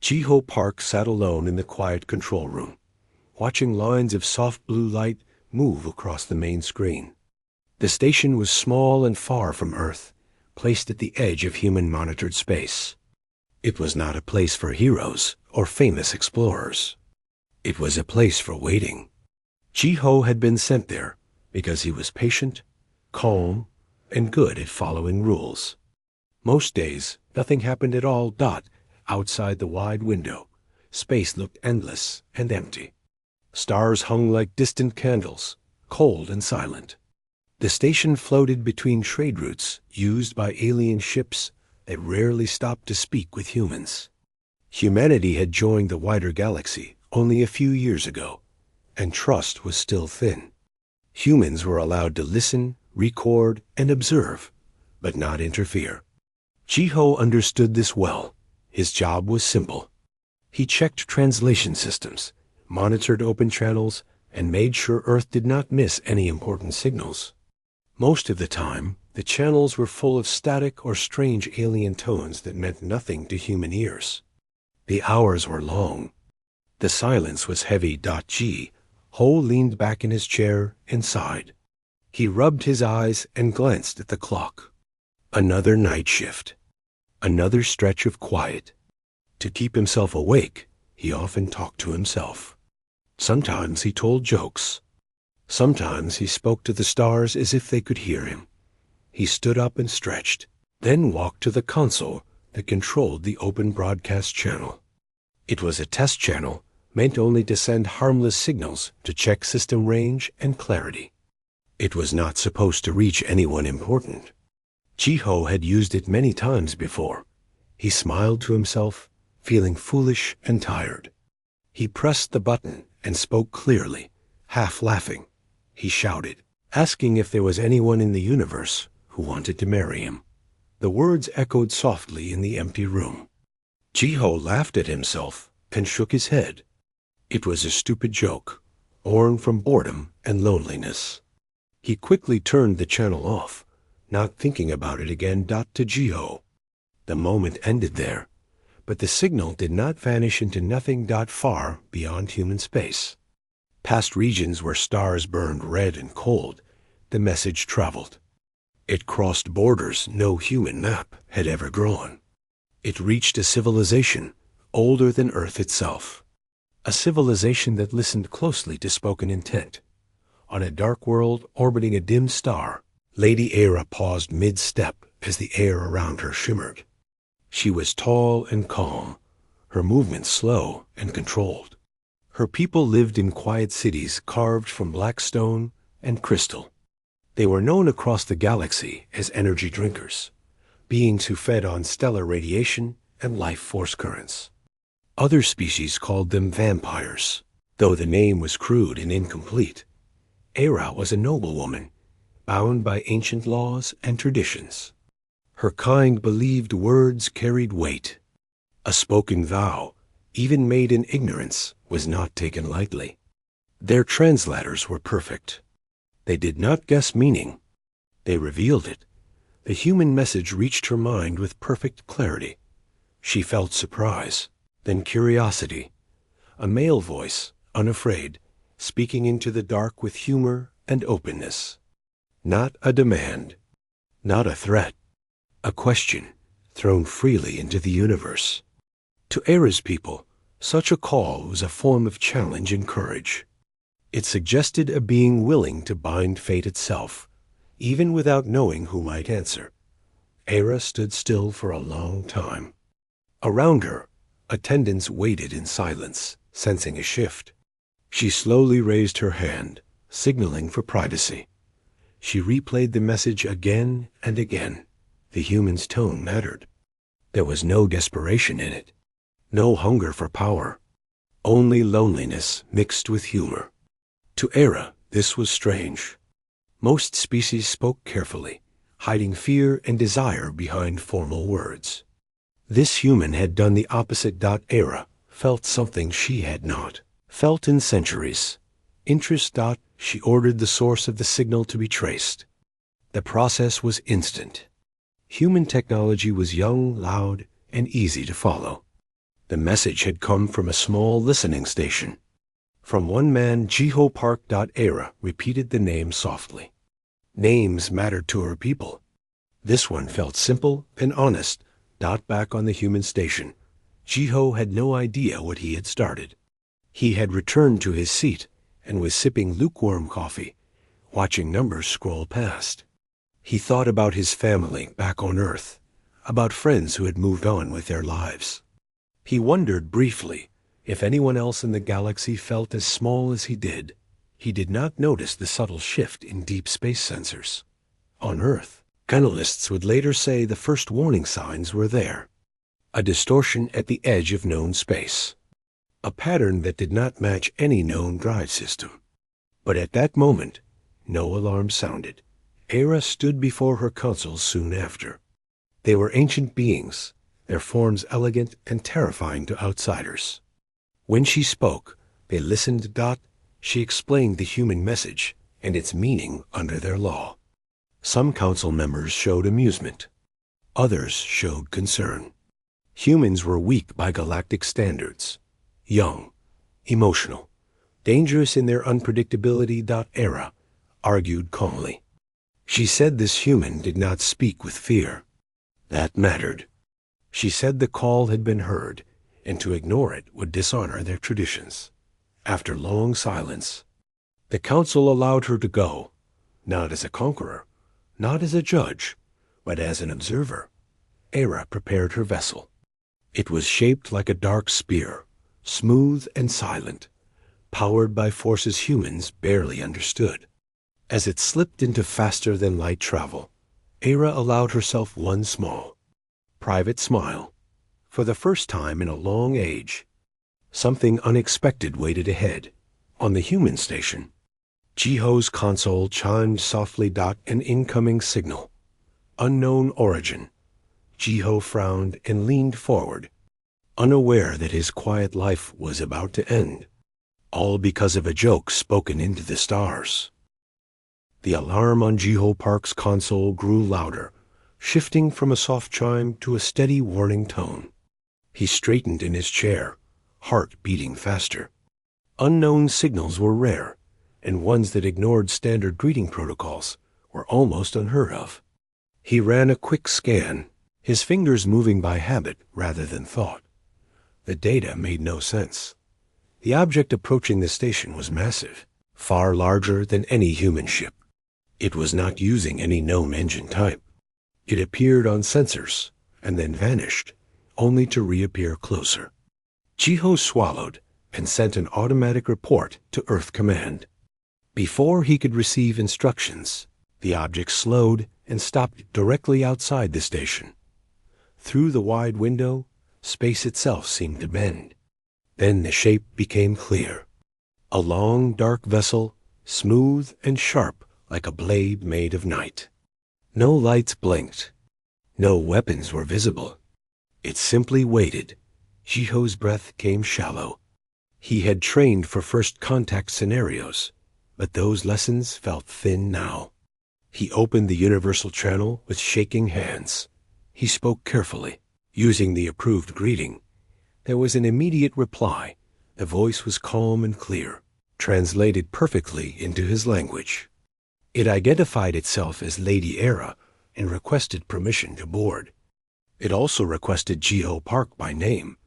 Jiho Park sat alone in the quiet control room, watching lines of soft blue light move across the main screen. The station was small and far from Earth, placed at the edge of human-monitored space. It was not a place for heroes or famous explorers. It was a place for waiting. Jiho had been sent there because he was patient, calm, and good at following rules. Most days, nothing happened at all. Outside the wide window, space looked endless and empty. Stars hung like distant candles, cold and silent. The station floated between trade routes used by alien ships that rarely stopped to speak with humans. Humanity had joined the wider galaxy only a few years ago, and trust was still thin. Humans were allowed to listen, record, and observe, but not interfere. Jiho understood this well. His job was simple. He checked translation systems, monitored open channels, and made sure Earth did not miss any important signals. Most of the time, the channels were full of static or strange alien tones that meant nothing to human ears. The hours were long. The silence was heavy. Ho leaned back in his chair and sighed. He rubbed his eyes and glanced at the clock. Another night shift. Another stretch of quiet. To keep himself awake, he often talked to himself. Sometimes he told jokes. Sometimes he spoke to the stars as if they could hear him. He stood up and stretched, then walked to the console that controlled the open broadcast channel. It was a test channel meant only to send harmless signals to check system range and clarity. It was not supposed to reach anyone important. Jiho had used it many times before. He smiled to himself, feeling foolish and tired. He pressed the button and spoke clearly, half laughing. He shouted, asking if there was anyone in the universe who wanted to marry him. The words echoed softly in the empty room. Jiho laughed at himself and shook his head. It was a stupid joke, born from boredom and loneliness. He quickly turned the channel off, not thinking about it again. To Jiho. The moment ended there, but the signal did not vanish into nothing. Far beyond human space, past regions where stars burned red and cold, the message traveled. It crossed borders no human map had ever drawn. It reached a civilization older than Earth itself, a civilization that listened closely to spoken intent. On a dark world orbiting a dim star, Lady Era paused mid-step as the air around her shimmered. She was tall and calm, her movements slow and controlled. Her people lived in quiet cities carved from black stone and crystal. They were known across the galaxy as energy drinkers, beings who fed on stellar radiation and life force currents. Other species called them vampires, though the name was crude and incomplete. Era was a noblewoman, bound by ancient laws and traditions. Her kind believed words carried weight. A spoken vow, even made in ignorance, was not taken lightly. Their translators were perfect. They did not guess meaning. They revealed it. The human message reached her mind with perfect clarity. She felt surprise, then curiosity. A male voice, unafraid, speaking into the dark with humor and openness. Not a demand, not a threat, a question thrown freely into the universe. To Era's people, such a call was a form of challenge and courage. It suggested a being willing to bind fate itself, even without knowing who might answer. Era stood still for a long time. Around her, attendants waited in silence, sensing a shift. She slowly raised her hand, signaling for privacy. She replayed the message again and again. The human's tone mattered. There was no desperation in it, no hunger for power, only loneliness mixed with humor. To Era, this was strange. Most species spoke carefully, hiding fear and desire behind formal words. This human had done the opposite. Era felt something she had not felt in centuries. Interest. She ordered the source of the signal to be traced. The process was instant. Human technology was young, loud, and easy to follow. The message had come from a small listening station. From one man, Jiho Park.era repeated the name softly. Names mattered to her people. This one felt simple and honest. Back on the human station, Jiho had no idea what he had started. He had returned to his seat and was sipping lukewarm coffee, watching numbers scroll past. He thought about his family back on Earth, about friends who had moved on with their lives. He wondered briefly if anyone else in the galaxy felt as small as he did. He did not notice the subtle shift in deep space sensors. On Earth, analysts would later say the first warning signs were there. A distortion at the edge of known space. A pattern that did not match any known drive system. But at that moment, no alarm sounded. Era stood before her console soon after. They were ancient beings, their forms elegant and terrifying to outsiders. When she spoke, they listened. She explained the human message and its meaning under their law. Some council members showed amusement. Others showed concern. Humans were weak by galactic standards. Young, emotional, dangerous in their unpredictability. Era argued calmly. She said this human did not speak with fear. That mattered. She said the call had been heard, and to ignore it would dishonor their traditions. After long silence, the council allowed her to go, not as a conqueror, not as a judge, but as an observer. Era prepared her vessel. It was shaped like a dark spear, smooth and silent, powered by forces humans barely understood. As it slipped into faster-than-light travel, Era allowed herself one small, private smile. For the first time in a long age, something unexpected waited ahead. On the human station, Jiho's console chimed softly. An incoming signal. Unknown origin. Jiho frowned and leaned forward, unaware that his quiet life was about to end. All because of a joke spoken into the stars. The alarm on Jiho Park's console grew louder, shifting from a soft chime to a steady warning tone. He straightened in his chair, heart beating faster. Unknown signals were rare, and ones that ignored standard greeting protocols were almost unheard of. He ran a quick scan, his fingers moving by habit rather than thought. The data made no sense. The object approaching the station was massive, far larger than any human ship. It was not using any known engine type. It appeared on sensors and then vanished, only to reappear closer. Jiho swallowed and sent an automatic report to Earth Command. Before he could receive instructions, the object slowed and stopped directly outside the station. Through the wide window, space itself seemed to bend. Then the shape became clear. A long, dark vessel, smooth and sharp like a blade made of night. No lights blinked. No weapons were visible. It simply waited. Jiho's breath came shallow. He had trained for first contact scenarios, but those lessons felt thin now. He opened the universal channel with shaking hands. He spoke carefully, using the approved greeting. There was an immediate reply. The voice was calm and clear, translated perfectly into his language. It identified itself as Lady Era and requested permission to board. It also requested Jiho Park by name.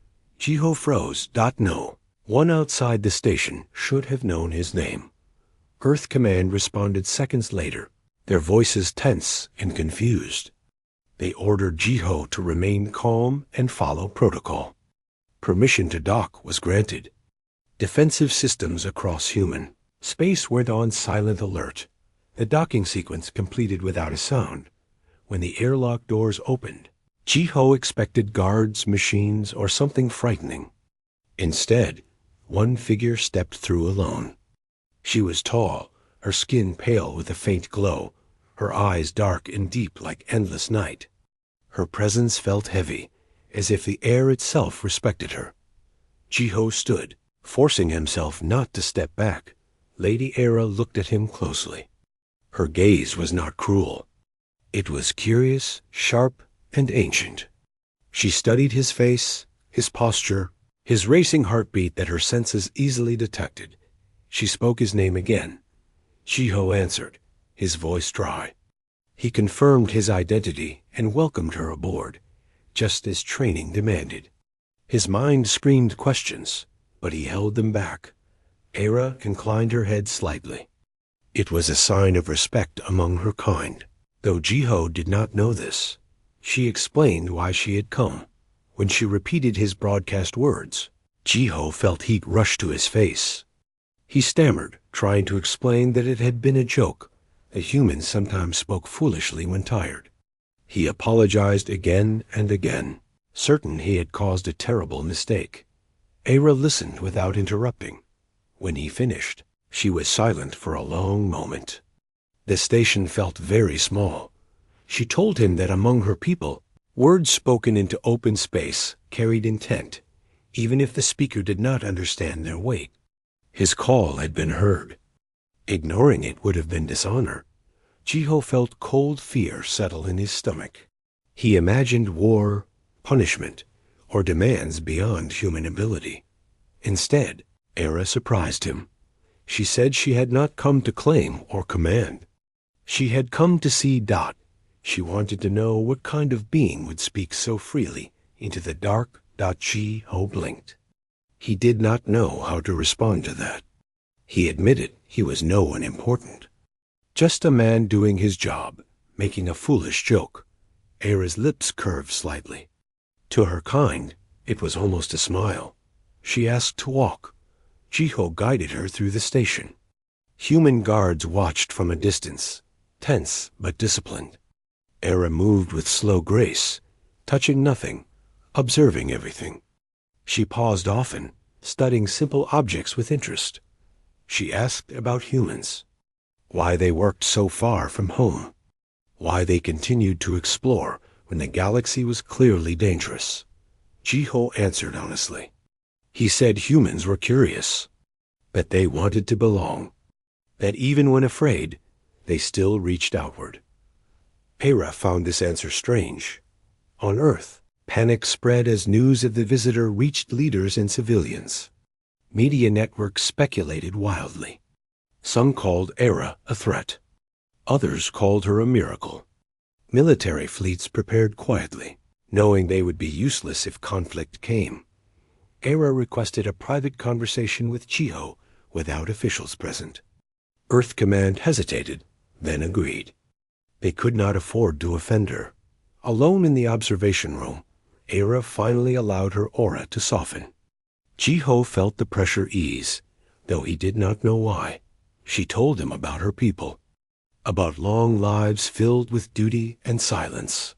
Jiho froze. No. One outside the station should have known his name. Earth Command responded seconds later, their voices tense and confused. They ordered Jiho to remain calm and follow protocol. Permission to dock was granted. Defensive systems across human space went on silent alert. The docking sequence completed without a sound. When the airlock doors opened, Jiho expected guards, machines, or something frightening. Instead, one figure stepped through alone. She was tall, her skin pale with a faint glow, her eyes dark and deep like endless night. Her presence felt heavy, as if the air itself respected her. Jiho stood, forcing himself not to step back. Lady Era looked at him closely. Her gaze was not cruel. It was curious, sharp, and ancient. She studied his face, his posture, his racing heartbeat that her senses easily detected. She spoke his name again. Jiho answered, his voice dry. He confirmed his identity and welcomed her aboard, just as training demanded. His mind screamed questions, but he held them back. Era inclined her head slightly. It was a sign of respect among her kind. Though Jiho did not know this, she explained why she had come. When she repeated his broadcast words, Jiho felt heat rush to his face. He stammered, trying to explain that it had been a joke, that humans sometimes spoke foolishly when tired. He apologized again and again, certain he had caused a terrible mistake. Era listened without interrupting. When he finished, she was silent for a long moment. The station felt very small. She told him that among her people, words spoken into open space carried intent, even if the speaker did not understand their weight. His call had been heard. Ignoring it would have been dishonor. Jiho felt cold fear settle in his stomach. He imagined war, punishment, or demands beyond human ability. Instead, Era surprised him. She said she had not come to claim or command. She had come to see Dot. She wanted to know what kind of being would speak so freely into the dark. Jiho blinked. He did not know how to respond to that. He admitted he was no one important. Just a man doing his job, making a foolish joke. Era's lips curved slightly. To her kind, it was almost a smile. She asked to walk. Jiho guided her through the station. Human guards watched from a distance, tense but disciplined. Era moved with slow grace, touching nothing, observing everything. She paused often, studying simple objects with interest. She asked about humans, why they worked so far from home, why they continued to explore when the galaxy was clearly dangerous. Jiho answered honestly. He said humans were curious, but they wanted to belong, that even when afraid, they still reached outward. Era found this answer strange. On Earth, panic spread as news of the visitor reached leaders and civilians. Media networks speculated wildly. Some called Era a threat. Others called her a miracle. Military fleets prepared quietly, knowing they would be useless if conflict came. Era requested a private conversation with Jiho without officials present. Earth Command hesitated, then agreed. They could not afford to offend her. Alone in the observation room, Era finally allowed her aura to soften. Jiho felt the pressure ease, though he did not know why. She told him about her people, about long lives filled with duty and silence,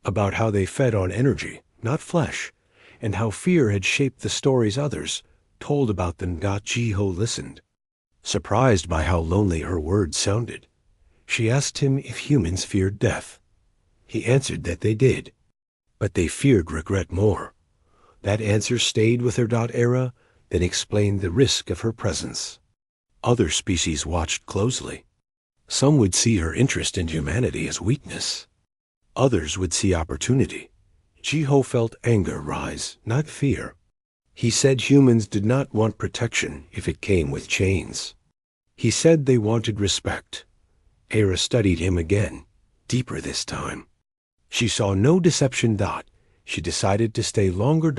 about how they fed on energy, not flesh, and how fear had shaped the stories others told about them. Jiho listened, surprised by how lonely her words sounded. She asked him if humans feared death. He answered that they did, but they feared regret more. That answer stayed with her. Era then explained the risk of her presence. Other species watched closely. Some would see her interest in humanity as weakness. Others would see opportunity. Jiho felt anger rise, not fear. He said humans did not want protection if it came with chains. He said they wanted respect. Era studied him again, deeper this time. She saw no deception. She decided to stay longer.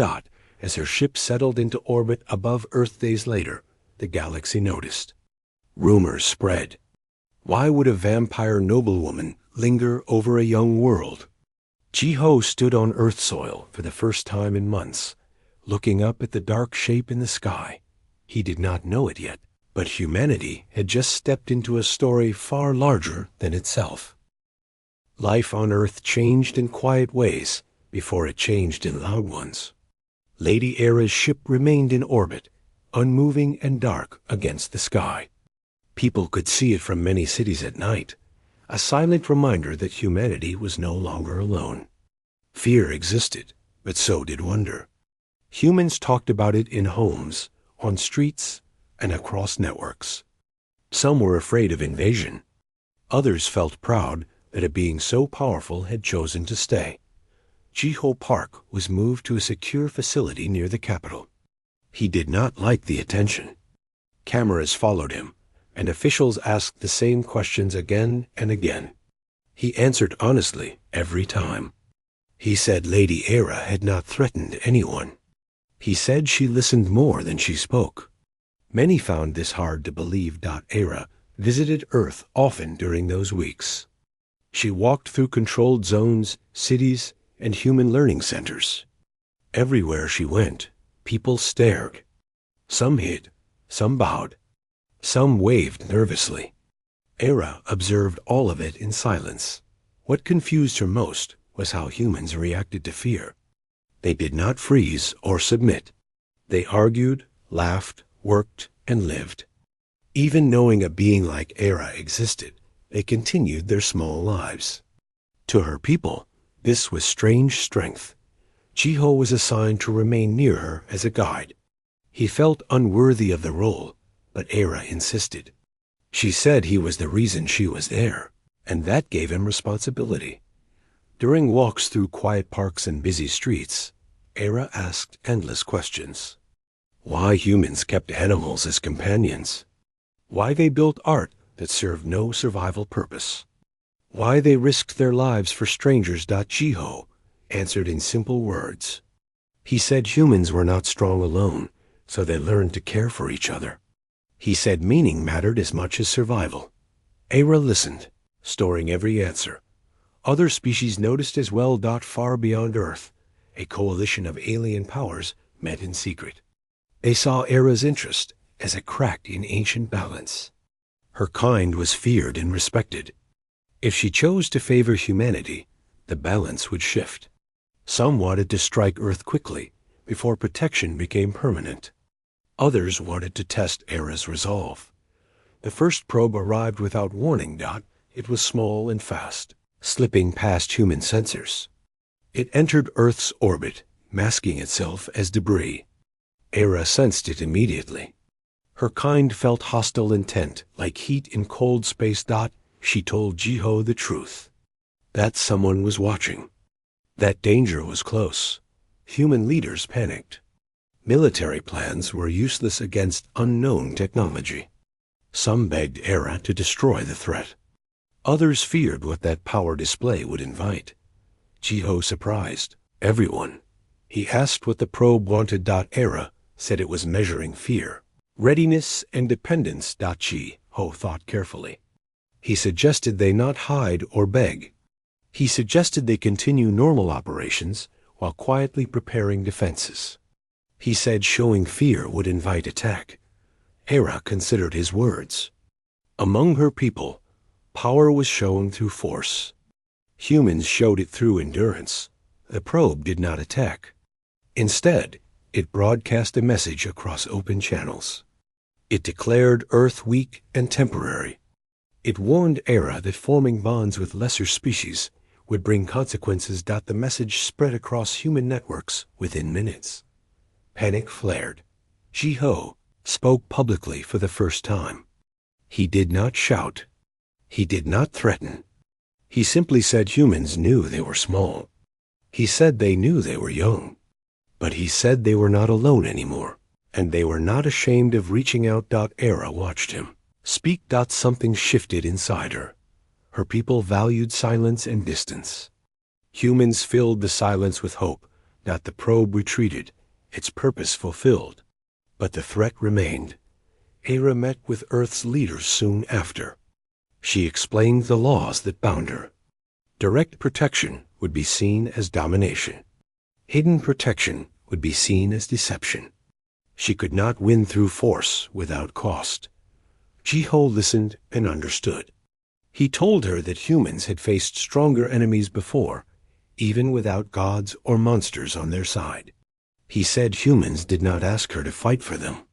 As her ship settled into orbit above Earth days later, the galaxy noticed. Rumors spread. Why would a vampire noblewoman linger over a young world? Jiho stood on Earth soil for the first time in months, looking up at the dark shape in the sky. He did not know it yet, but humanity had just stepped into a story far larger than itself. Life on Earth changed in quiet ways before it changed in loud ones. Lady Era's ship remained in orbit, unmoving and dark against the sky. People could see it from many cities at night, a silent reminder that humanity was no longer alone. Fear existed, but so did wonder. Humans talked about it in homes, on streets, and across networks. Some were afraid of invasion. Others felt proud that a being so powerful had chosen to stay. Jiho Park was moved to a secure facility near the capital. He did not like the attention. Cameras followed him, and officials asked the same questions again and again. He answered honestly every time. He said Lady Era had not threatened anyone. He said she listened more than she spoke. Many found this hard to believe. Era visited Earth often during those weeks. She walked through controlled zones, cities, and human learning centers. Everywhere she went, people stared. Some hid, some bowed, some waved nervously. Era observed all of it in silence. What confused her most was how humans reacted to fear. They did not freeze or submit. They argued, laughed, worked, and lived. Even knowing a being like Era existed, they continued their small lives. To her people, this was strange strength. Jiho was assigned to remain near her as a guide. He felt unworthy of the role, but Era insisted. She said he was the reason she was there, and that gave him responsibility. During walks through quiet parks and busy streets, Era asked endless questions. Why humans kept animals as companions? Why they built art that served no survival purpose? Why they risked their lives for strangers? Jiho answered in simple words. He said humans were not strong alone, so they learned to care for each other. He said meaning mattered as much as survival. Era listened, storing every answer. Other species noticed as well. Far beyond Earth, a coalition of alien powers met in secret. They saw Era's interest as a crack in ancient balance. Her kind was feared and respected. If she chose to favor humanity, the balance would shift. Some wanted to strike Earth quickly, before protection became permanent. Others wanted to test Era's resolve. The first probe arrived without warning. It was small and fast, slipping past human sensors. It entered Earth's orbit, masking itself as debris. Era sensed it immediately. Her kind felt hostile intent, like heat in cold space. She told Jiho the truth. That someone was watching. That danger was close. Human leaders panicked. Military plans were useless against unknown technology. Some begged Era to destroy the threat. Others feared what that power display would invite. Jiho surprised everyone. He asked what the probe wanted. Era said it was measuring fear, readiness, and dependence. Jiho thought carefully. He suggested they not hide or beg. He suggested they continue normal operations while quietly preparing defenses. He said showing fear would invite attack. Era considered his words. Among her people, power was shown through force. Humans showed it through endurance. The probe did not attack. Instead, it broadcast a message across open channels. It declared Earth weak and temporary. It warned Era that forming bonds with lesser species would bring consequences. The message spread across human networks within minutes. Panic flared. Jiho spoke publicly for the first time. He did not shout. He did not threaten. He simply said humans knew they were small. He said they knew they were young. But he said they were not alone anymore, and they were not ashamed of reaching out. Era watched him speak. Something shifted inside her. Her people valued silence and distance. Humans filled the silence with hope. The probe retreated, its purpose fulfilled. But the threat remained. Era met with Earth's leaders soon after. She explained the laws that bound her. Direct protection would be seen as domination. Hidden protection would be seen as deception. She could not win through force without cost. Jiho listened and understood. He told her that humans had faced stronger enemies before, even without gods or monsters on their side. He said humans did not ask her to fight for them.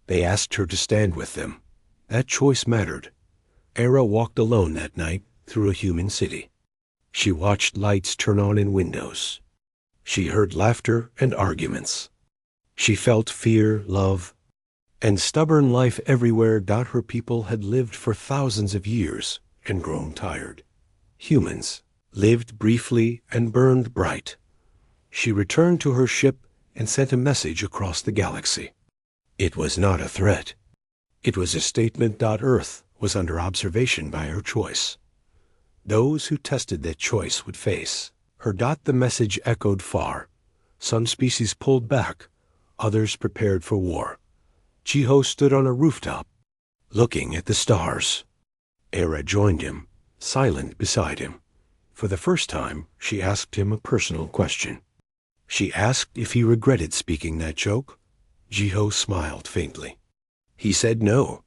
They asked her to stand with them. That choice mattered. Era walked alone that night through a human city. She watched lights turn on in windows. She heard laughter and arguments. She felt fear, love, and stubborn life everywhere. Her people had lived for thousands of years and grown tired. Humans lived briefly and burned bright, She returned to her ship and sent a message across the galaxy. It was not a threat. It was a statement that Earth was under observation by her choice. Those who tested that choice would face her. The message echoed far. Some species pulled back, others prepared for war. Jiho stood on a rooftop, looking at the stars. Era joined him, silent beside him. For the first time, she asked him a personal question. She asked if he regretted speaking that joke. Jiho smiled faintly. He said no.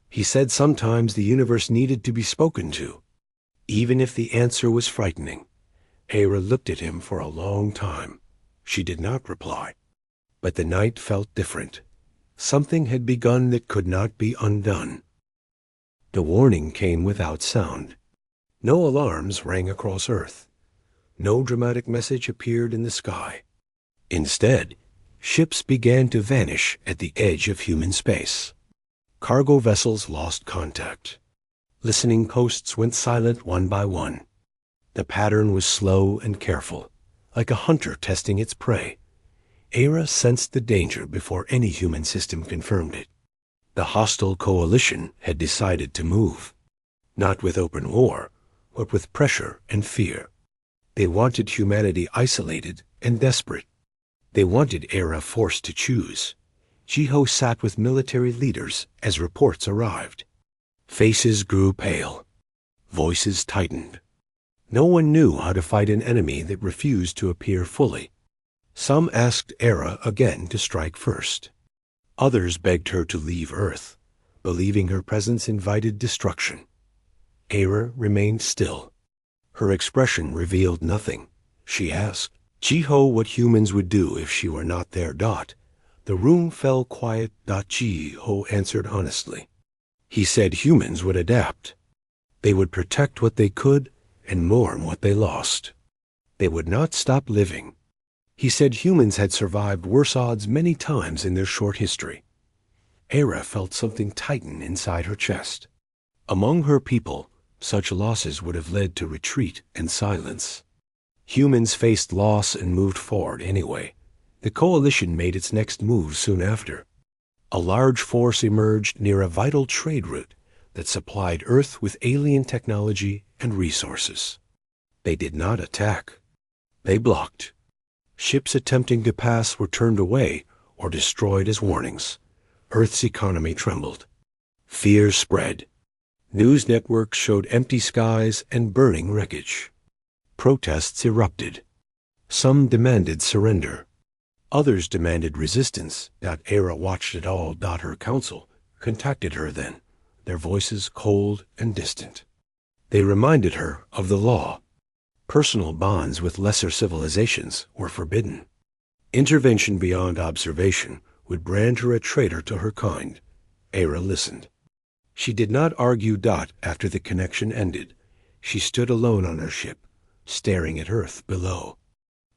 He said sometimes the universe needed to be spoken to, even if the answer was frightening. Era looked at him for a long time. She did not reply. But the night felt different. Something had begun that could not be undone. The warning came without sound. No alarms rang across Earth. No dramatic message appeared in the sky. Instead, ships began to vanish at the edge of human space. Cargo vessels lost contact. Listening posts went silent one by one. The pattern was slow and careful, like a hunter testing its prey. Era sensed the danger before any human system confirmed it. The hostile coalition had decided to move, not with open war, but with pressure and fear. They wanted humanity isolated and desperate. They wanted Era forced to choose. Jiho sat with military leaders as reports arrived. Faces grew pale. Voices tightened. No one knew how to fight an enemy that refused to appear fully. Some asked Era again to strike first. Others begged her to leave Earth, believing her presence invited destruction. Era remained still. Her expression revealed nothing. She asked Jiho what humans would do if she were not there. The room fell quiet. Jiho answered honestly. He said humans would adapt. They would protect what they could and mourn what they lost. They would not stop living. He said humans had survived worse odds many times in their short history. Era felt something tighten inside her chest. Among her people, such losses would have led to retreat and silence. Humans faced loss and moved forward anyway. The coalition made its next move soon after. A large force emerged near a vital trade route that supplied Earth with alien technology and resources. They did not attack. They blocked. Ships attempting to pass were turned away or destroyed as warnings. Earth's economy trembled. Fear spread. News networks showed empty skies and burning wreckage. Protests erupted. Some demanded surrender. Others demanded resistance. Era watched it all. Her council contacted her then, their voices cold and distant. They reminded her of the law. Personal bonds with lesser civilizations were forbidden. Intervention beyond observation would brand her a traitor to her kind. Era listened. She did not argue. After the connection ended, she stood alone on her ship, staring at Earth below.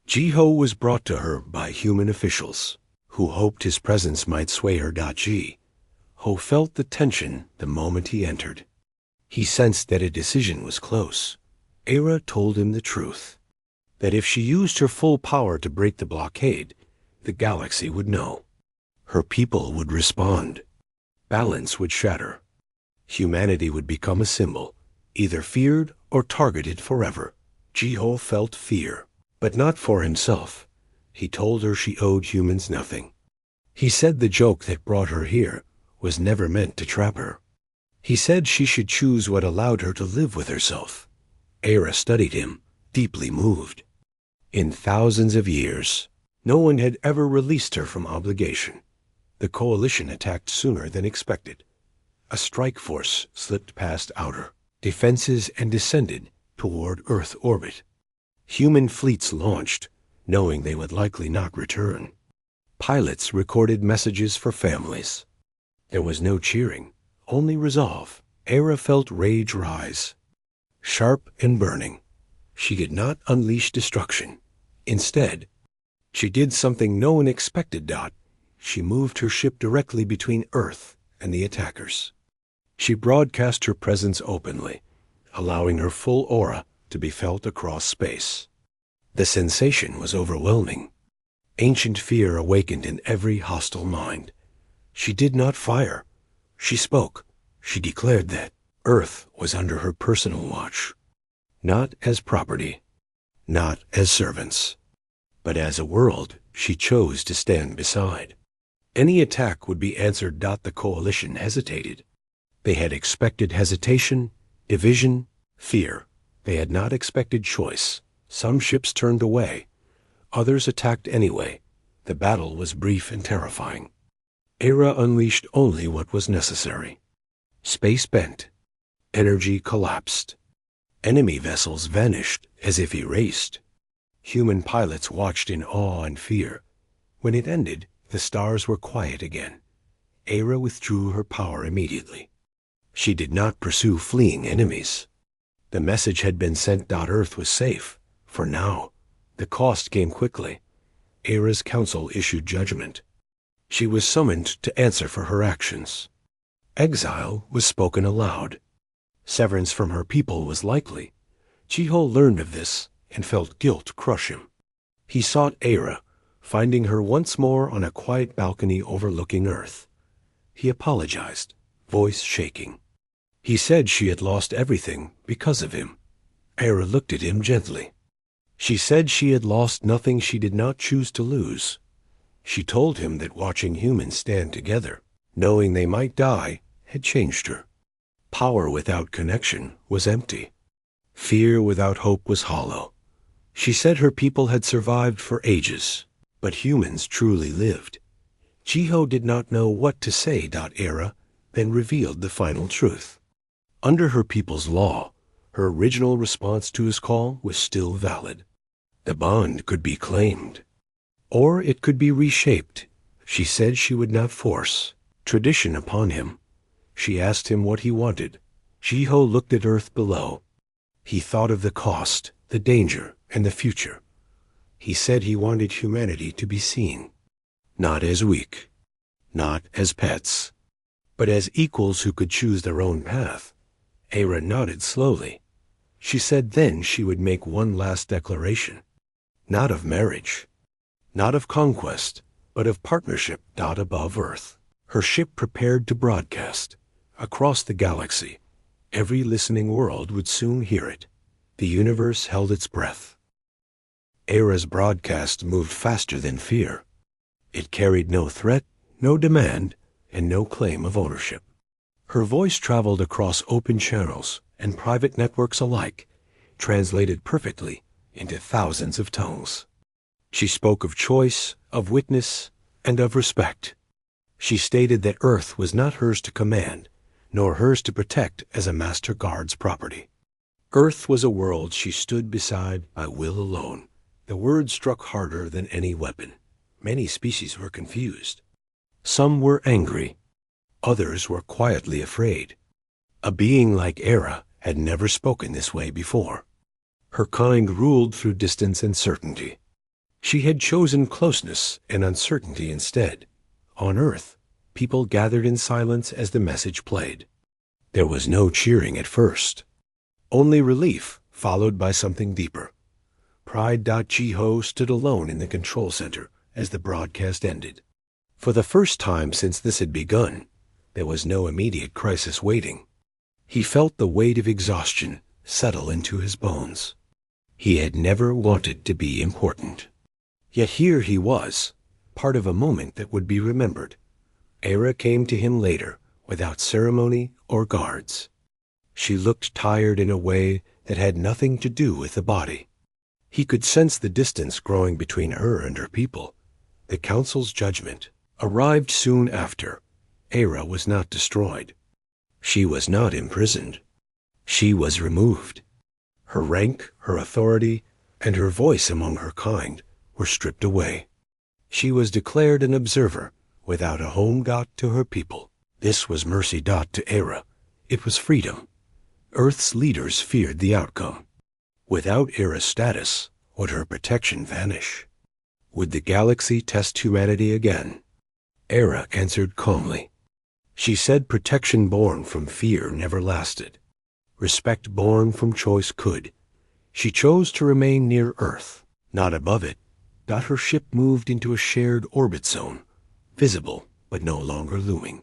Jiho was brought to her by human officials, who hoped his presence might sway her. Jiho felt the tension the moment he entered. He sensed that a decision was close. Era told him the truth, that if she used her full power to break the blockade, the galaxy would know. Her people would respond. Balance would shatter. Humanity would become a symbol, either feared or targeted forever. Jiho felt fear, but not for himself. He told her she owed humans nothing. He said the joke that brought her here was never meant to trap her. He said she should choose what allowed her to live with herself. Era studied him, deeply moved. In thousands of years, no one had ever released her from obligation. The coalition attacked sooner than expected. A strike force slipped past outer defenses and descended toward Earth orbit. Human fleets launched, knowing they would likely not return. Pilots recorded messages for families. There was no cheering, only resolve. Era felt rage rise. Sharp and burning. She did not unleash destruction. Instead, she did something no one expected. She moved her ship directly between Earth and the attackers. She broadcast her presence openly, allowing her full aura to be felt across space. The sensation was overwhelming. Ancient fear awakened in every hostile mind. She did not fire. She spoke. She declared that Earth was under her personal watch. Not as property, not as servants, but as a world she chose to stand beside. Any attack would be answered. The coalition hesitated. They had expected hesitation, division, fear. They had not expected choice. Some ships turned away. Others attacked anyway. The battle was brief and terrifying. Era unleashed only what was necessary. Space bent. Energy collapsed. Enemy vessels vanished as if erased. Human pilots watched in awe and fear. When it ended, the stars were quiet again. Era withdrew her power immediately. She did not pursue fleeing enemies. The message had been sent. Earth was safe. For now. The cost came quickly. Era's council issued judgment. She was summoned to answer for her actions. Exile was spoken aloud. Severance from her people was likely. Jiho learned of this and felt guilt crush him. He sought Era, finding her once more on a quiet balcony overlooking Earth. He apologized, voice shaking. He said she had lost everything because of him. Era looked at him gently. She said she had lost nothing she did not choose to lose. She told him that watching humans stand together, knowing they might die, had changed her. Power without connection was empty. Fear without hope was hollow. She said her people had survived for ages, but humans truly lived. Jiho did not know what to say. Era then revealed the final truth. Under her people's law, her original response to his call was still valid. The bond could be claimed, or it could be reshaped. She said she would not force tradition upon him. She asked him what he wanted. Jiho looked at Earth below. He thought of the cost, the danger, and the future. He said he wanted humanity to be seen, not as weak, not as pets, but as equals who could choose their own path. Era nodded slowly. She said then she would make one last declaration. Not of marriage, not of conquest, but of partnership. Above Earth, her ship prepared to broadcast. Across the galaxy, every listening world would soon hear it. The universe held its breath. Era's broadcast moved faster than fear. It carried no threat, no demand, and no claim of ownership. Her voice traveled across open channels and private networks alike, translated perfectly into thousands of tongues. She spoke of choice, of witness, and of respect. She stated that Earth was not hers to command, nor hers to protect as a master guard's property. Earth was a world she stood beside by will alone. The words struck harder than any weapon. Many species were confused. Some were angry. Others were quietly afraid. A being like Era had never spoken this way before. Her kind ruled through distance and certainty. She had chosen closeness and uncertainty instead. On Earth, people gathered in silence as the message played. There was no cheering at first. Only relief, followed by something deeper. Pride. Jiho stood alone in the control center as the broadcast ended. For the first time since this had begun, there was no immediate crisis waiting. He felt the weight of exhaustion settle into his bones. He had never wanted to be important. Yet here he was, part of a moment that would be remembered. Era came to him later, without ceremony or guards. She looked tired in a way that had nothing to do with the body. He could sense the distance growing between her and her people. The council's judgment arrived soon after. Era was not destroyed. She was not imprisoned. She was removed. Her rank, her authority, and her voice among her kind were stripped away. She was declared an observer, without a home. To her people. This was mercy. To Era, it was freedom. Earth's leaders feared the outcome. Without Era's status, would her protection vanish? Would the galaxy test humanity again? Era answered calmly. She said protection born from fear never lasted. Respect born from choice could. She chose to remain near Earth, Not above it. Her ship moved into a shared orbit zone, visible but no longer looming.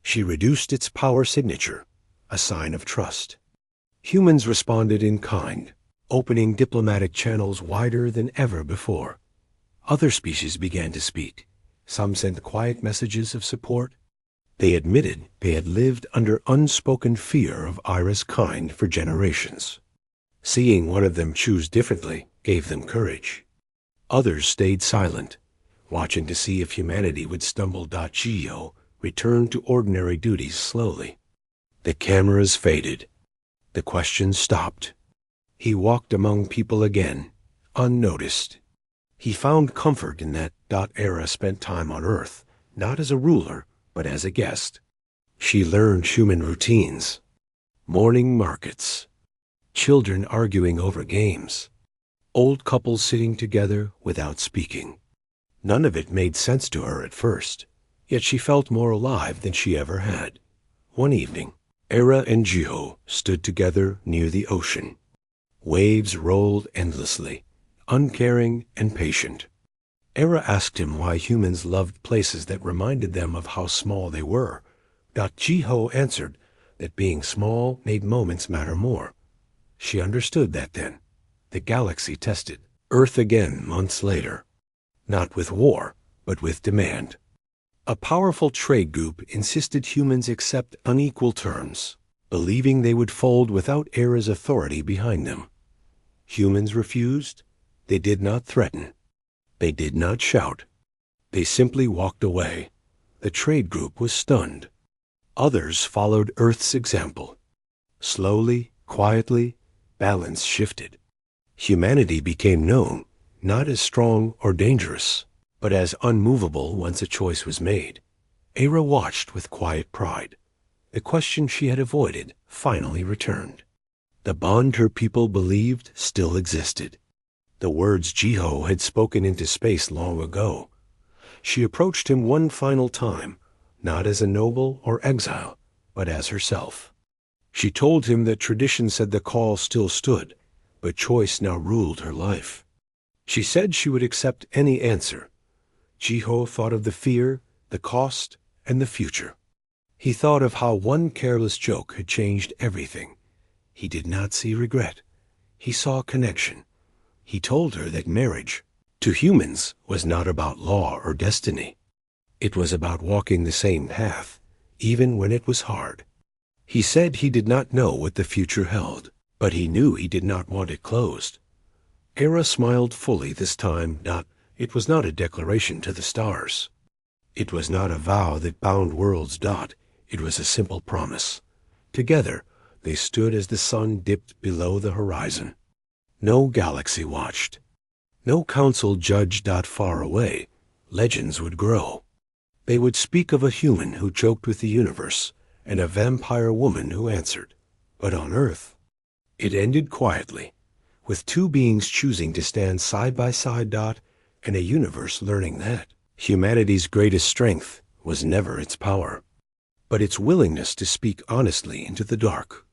She reduced its power signature, a sign of trust. Humans responded in kind, opening diplomatic channels wider than ever before. Other species began to speak. Some sent quiet messages of support. They admitted they had lived under unspoken fear of Ira's kind for generations. Seeing one of them choose differently gave them courage. Others stayed silent, watching to see if humanity would stumble. Geo returned to ordinary duties slowly. The cameras faded. The questions stopped. He walked among people again, unnoticed. He found comfort in that. Era spent time on Earth, not as a ruler, but as a guest. She learned human routines, morning markets, children arguing over games, old couples sitting together without speaking. None of it made sense to her at first, yet she felt more alive than she ever had. One evening, Era and Jiho stood together near the ocean. Waves rolled endlessly, uncaring and patient. Era asked him why humans loved places that reminded them of how small they were. Jiho answered that being small made moments matter more. She understood that then. The galaxy tested Earth again months later, not with war, but with demand. A powerful trade group insisted humans accept unequal terms, believing they would fold without Era's authority behind them. Humans refused. They did not threaten. They did not shout. They simply walked away. The trade group was stunned. Others followed Earth's example. Slowly, quietly, balance shifted. Humanity became known, not as strong or dangerous, but as unmovable once a choice was made. Era watched with quiet pride. The question she had avoided finally returned. The bond her people believed still existed. The words Jiho had spoken into space long ago. She approached him one final time, not as a noble or exile, but as herself. She told him that tradition said the call still stood, but choice now ruled her life. She said she would accept any answer. Jiho thought of the fear, the cost, and the future. He thought of how one careless joke had changed everything. He did not see regret. He saw connection. He told her that marriage, to humans, was not about law or destiny. It was about walking the same path, even when it was hard. He said he did not know what the future held, but he knew he did not want it closed. Era smiled fully this time. It was not a declaration to the stars. It was not a vow that bound worlds. It was a simple promise. Together, they stood as the sun dipped below the horizon. No galaxy watched. No council judged. Far away, legends would grow. They would speak of a human who joked with the universe and a vampire woman who answered. But on Earth, it ended quietly, with two beings choosing to stand side by side. And a universe learning that humanity's greatest strength was never its power, but its willingness to speak honestly into the dark.